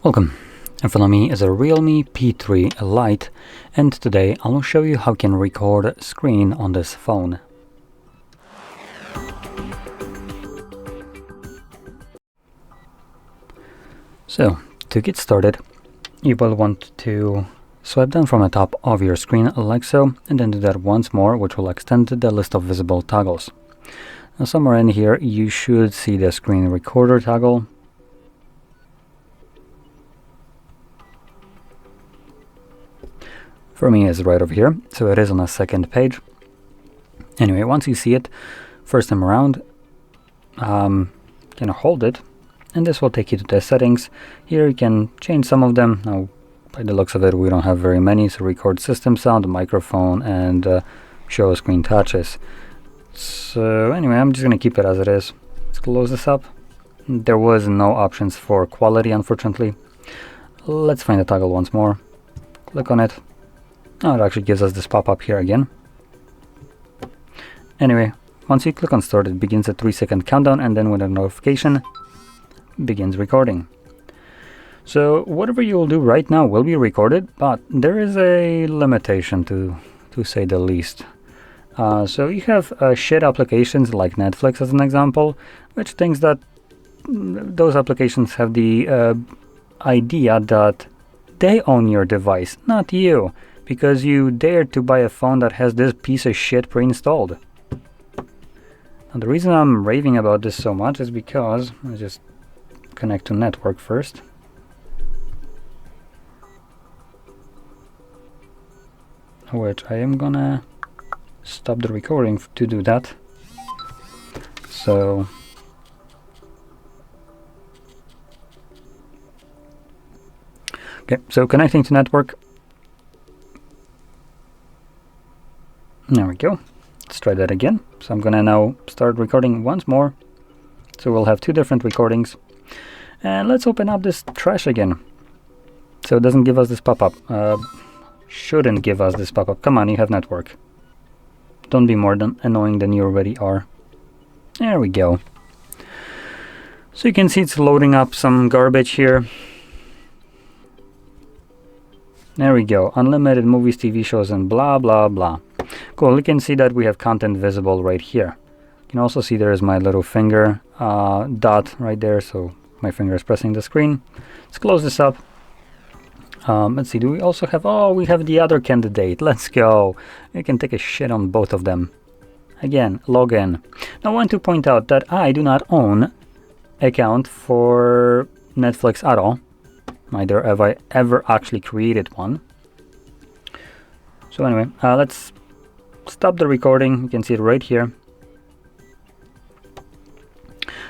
Welcome. In front of me is a REALME P3 Lite, and today I'll show you how you can record screen on this phone. So, to get started, you will want to swipe down from the top of your screen like so, and then do that once more, which will extend the list of visible toggles. Now somewhere in here you should see the screen recorder toggle. For me it's right over here, so it is on the second page. Anyway, once you see it first time around, you can hold it, and this will take you to the settings. Here you can change some of them. Now by the looks of it we don't have very many, so record system sound, microphone, and show screen touches. So anyway, I'm just gonna keep it as it is. Let's close this up. There was no options for quality, unfortunately. Let's find the toggle once more, click on it. Oh, it actually gives us this pop-up here again. Anyway, once you click on start, it begins a 3-second countdown, and then with a notification begins recording. So whatever you will do right now will be recorded, but there is a limitation to say the least. So you have shared applications like Netflix as an example, which thinks that those applications have the idea that they own your device, not you, because you dared to buy a phone that has this piece of shit pre-installed. And the reason I'm raving about this so much is because I just connect to network first. Which I am gonna stop the recording to do that. So okay, so connecting to network. There we go. Let's try that again. So I'm gonna now start recording once more. So we'll have two different recordings. And let's open up this trash again. So it doesn't give us this pop-up. Shouldn't give us this pop-up. Come on, you have network. Don't be more annoying than you already are. There we go. So you can see it's loading up some garbage here. There we go. Unlimited movies, TV shows, and blah blah blah. Cool, you can see that we have content visible right here. You can also see there is my little finger dot right there, so my finger is pressing the screen. Let's close this up. Let's see, do we also have, oh, we have the other candidate. Let's go. You can take a shit on both of them. Again, log in. Now I want to point out that I do not own account for Netflix at all. Neither have I ever actually created one. So anyway, let's stop the recording. You can see it right here.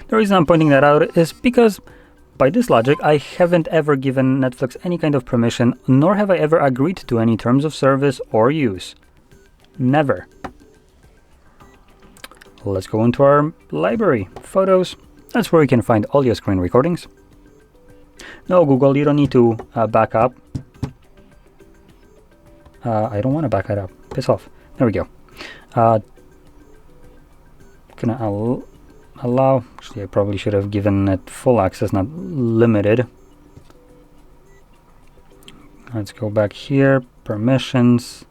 The reason I'm pointing that out is because by this logic, I haven't ever given Netflix any kind of permission, nor have I ever agreed to any terms of service or use. Never. Let's go into our library, photos. That's where you can find all your screen recordings. No, Google, you don't need to back up. I don't want to back it up. Piss off. There we go. Can I allow? Actually, I probably should have given it full access, not limited. Let's go back here. Permissions.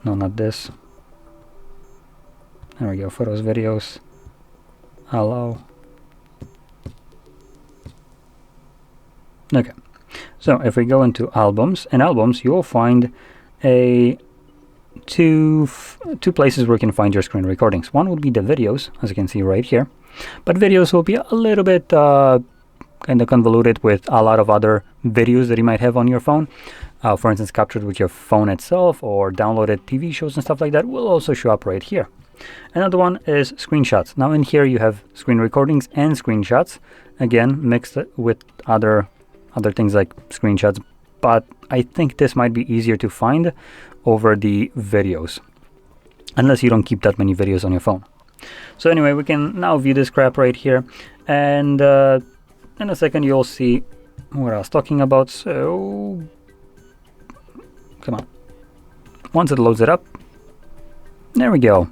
No, not this. There we go. Photos, videos. Allow. Okay. So if we go into albums, in albums you will find two places where you can find your screen recordings. One would be the videos, as you can see right here, but videos will be a little bit kind of convoluted with a lot of other videos that you might have on your phone. For instance, captured with your phone itself or downloaded TV shows and stuff like that will also show up right here. Another one is screenshots. Now in here you have screen recordings and screenshots, again mixed with other things like screenshots, but I think this might be easier to find over the videos, unless you don't keep that many videos on your phone. So anyway, we can now view this crap right here, and in a second you'll see what I was talking about. So come on, once it loads it up, there we go.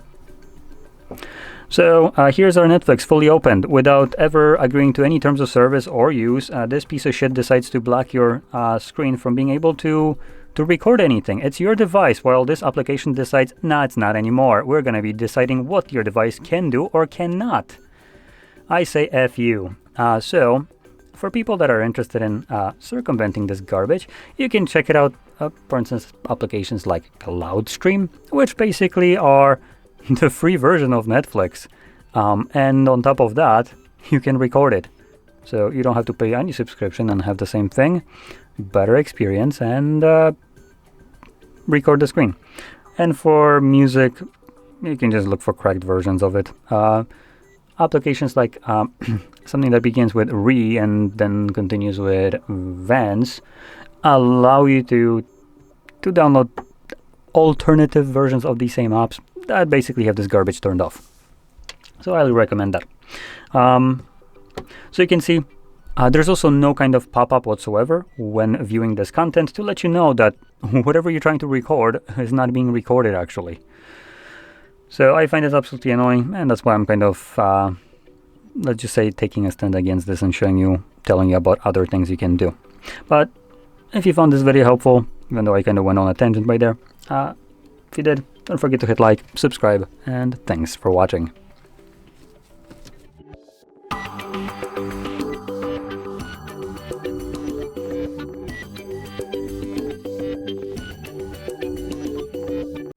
So here's our Netflix fully opened without ever agreeing to any terms of service or use. This piece of shit decides to block your screen from being able to record anything. It's your device, while this application decides, nah, it's not anymore. We're going to be deciding what your device can do or cannot. I say F you. So for people that are interested in circumventing this garbage, you can check it out. For instance, applications like Cloudstream, which basically are the free version of Netflix. And on top of that, you can record it. So you don't have to pay any subscription and have the same thing. Better experience and record the screen. And for music, you can just look for cracked versions of it. Applications like something that begins with re and then continues with vans allow you to download alternative versions of these same apps that basically have this garbage turned off. So I highly recommend that. So you can see there's also no kind of pop-up whatsoever when viewing this content to let you know that whatever you're trying to record is not being recorded actually. So I find it absolutely annoying, and that's why I'm kind of, let's just say, taking a stand against this and telling you about other things you can do. But if you found this video helpful, even though I kind of went on a tangent by there, if you did, don't forget to hit like, subscribe, and thanks for watching.